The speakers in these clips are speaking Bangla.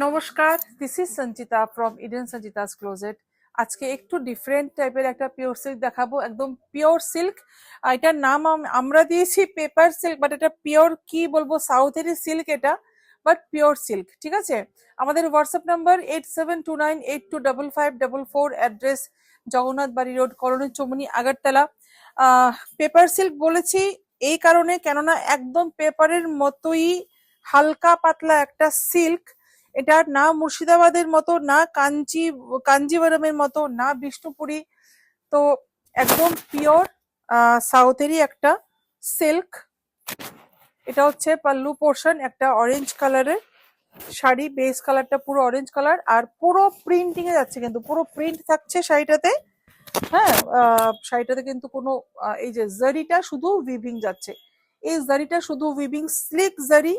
নমস্কার, this is Sanchita from Eden Sanchita's closet. আজকে একটু ডিফারেন্ট টাইপের একটা পিওর সিল্ক দেখাবো, একদম পিওর সিল্ক। এটার নাম আমরা দিয়েছি পেপার সিল্ক, বাট এটা পিওর কি বলবো, সাউথেরই সিল্ক এটা, বাট পিওর সিল্ক। ঠিক আছে, আমাদের হোয়াটসঅ্যাপ নাম্বার 8729825544, অ্যাড্রেস জগন্নাথ বাড়ি road, colony Chowmuhani, Agartala. Paper silk বলেছি এই কারণে, কেননা একদম পেপারের মতোই হালকা পাতলা একটা সিল্ক। এটা না মুর্শিদাবাদের মতো, না কাঞ্জিভারমের মতো, না বিষ্ণুপুরি, তো একদম পিওর সাউথেরই একটা সিল্ক। এটা হচ্ছে পাল্লু পোর্শন, একটা অরেঞ্জ কালারের শাড়ি, বেস কালারটা পুরো অরেঞ্জ কালার, আর পুরো প্রিন্টিং এ যাচ্ছে, কিন্তু পুরো প্রিন্ট থাকছে শাড়িটাতে। হ্যাঁ, শাড়িটাতে কিন্তু কোনো এই যে জারিটা শুধু উইভিং যাচ্ছে, এই জারিটা শুধু উইভিং, স্লিক জারি,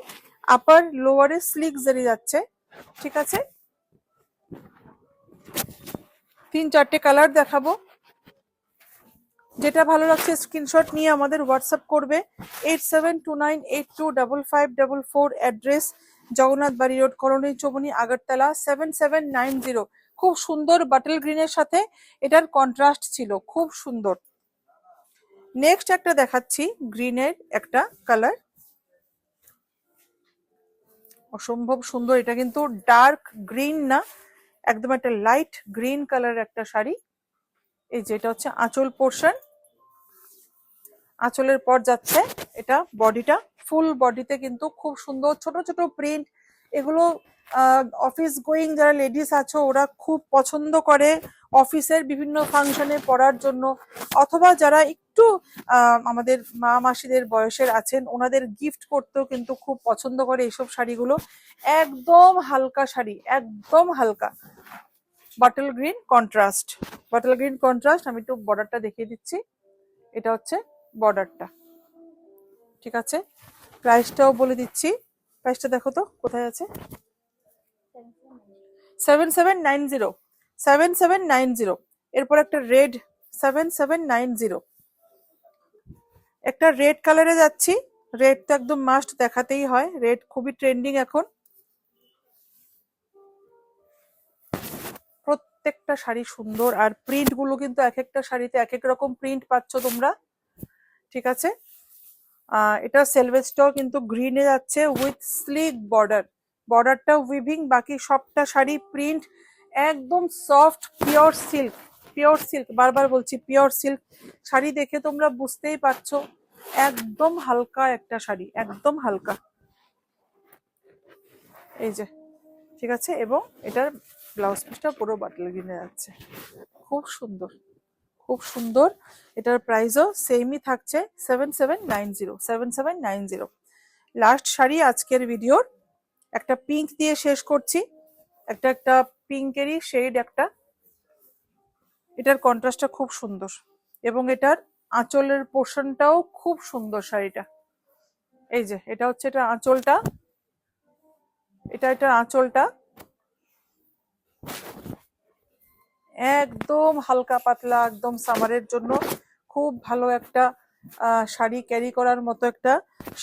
আপার লোয়ারে স্লিক জারি যাচ্ছে। ঠিক আছে, 3-4টে কালার দেখাবো, যেটা ভালো লাগছে স্ক্রিনশট নিয়ে আমাদের হোয়াটসঅ্যাপ করবে। 8729825544, অ্যাড্রেস জগন্নাথ বাড়ি রোড, কলোনি চৌমুনি, আগরতলা 7790। খুব সুন্দর বাটল গ্রিনের সাথে এটার কন্ট্রাস্ট ছিল, খুব সুন্দর। নেক্সট একটা দেখাচ্ছি, গ্রিনের একটা কালার, অসম্ভব সুন্দর। এটা কিন্তু ডার্ক গ্রিন না, একদম একটা লাইট গ্রিন কালার একটা শাড়ি। এই যে এটা হচ্ছে আঁচল পোর্শন, আঁচলের পর যাচ্ছে এটা বডিটা, ফুল বডিতে কিন্তু খুব সুন্দর ছোট ছোট প্রিন্ট। এগুলো অফিস গোয়িং যারা লেডিস আছো ওরা খুব পছন্দ করে, অফিসের বিভিন্ন ফাংশনে পরার জন্য, অথবা যারা একটু আমাদের মা মাসিদের বয়সের আছেন ওনাদের গিফট করতেও কিন্তু খুব পছন্দ করে এইসব শাড়িগুলো। একদম হালকা শাড়ি, একদম হালকা bottle green contrast, bottle green contrast. আমি একটু বর্ডারটা দেখিয়ে দিচ্ছি, এটা হচ্ছে বর্ডারটা। ঠিক আছে, প্রাইসটাও বলে দিচ্ছি, প্রাইসটা দেখো তো কোথায় আছে, 7790, 7790। এরপর একটা রেড, 7790, একটা রেড কালারে যাচ্ছি। রেড তো একদম মাস্ট দেখাতেই হয়, রেড খুবই ট্রেন্ডিং এখন। প্রত্যেকটা শাড়ি সুন্দর, আর প্রিন্ট গুলো কিন্তু এক একটা শাড়িতে এক এক রকম প্রিন্ট পাচ্ছ তোমরা। ঠিক আছে, এটা সেলভেজটাও কিন্তু গ্রিনে যাচ্ছে উইথ স্লিক বর্ডার, বর্ডারটা উইভিং, বাকি সবটা শাড়ি প্রিন্ট, একদম soft pure silk, pure silk, বারবার বলছি পিওর সিল্ক। শাড়ি দেখে তোমরা বুঝতেই পারছো একদম হালকা একটা শাড়ি, একদম হালকা। এই যে, ঠিক আছে, এবং এটার ব্লাউজ পিসটা পুরো বাটল গ্রিনে যাচ্ছে, খুব সুন্দর, খুব সুন্দর। এটার প্রাইসও সেমই থাকছে 7790, 7790। লাস্ট শাড়ি আজকের ভিডিওর, একটা পিঙ্ক দিয়ে শেষ করছি, একটা পিঙ্কেরই শেড একটা। এটার কন্ট্রাস্টটা খুব সুন্দর, এবং এটার আঁচলের পোর্শনটাও খুব সুন্দর শাড়িটা। এই যে এটা হচ্ছে এটা আঁচলটা, এটা আঁচলটা একদম হালকা পাতলা, একদম সামারের জন্য খুব ভালো একটা শাড়ি, ক্যারি করার মতো একটা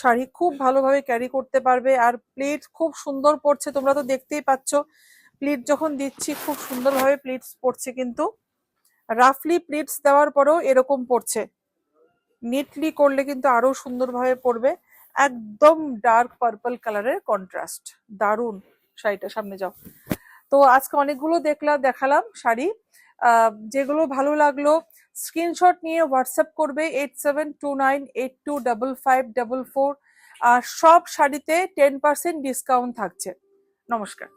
শাড়ি, খুব ভালোভাবে ক্যারি করতে পারবে। আর প্লিট খুব সুন্দর পড়ছে, তোমরা তো দেখতেই পাচ্ছ প্লিট যখন দিচ্ছি খুব সুন্দরভাবে প্লিটস পড়ছে, কিন্তু রাফলি প্লিটস দেওয়ার পরেও এরকম পড়ছে, নিটলি করলে কিন্তু আরো সুন্দরভাবে পড়বে। একদম ডার্ক পার্পল কালারের কন্ট্রাস্ট, দারুণ শাড়িটা। সামনে যাও। তো আজকে অনেকগুলো দেখালাম শাড়ি, যেগুলো ভালো লাগলো স্ক্রিনশট নিয়ে হোয়াটসঅ্যাপ করবে 8729825544। আর সব শাড়িতে 10% ডিসকাউন্ট থাকছে। নমস্কার।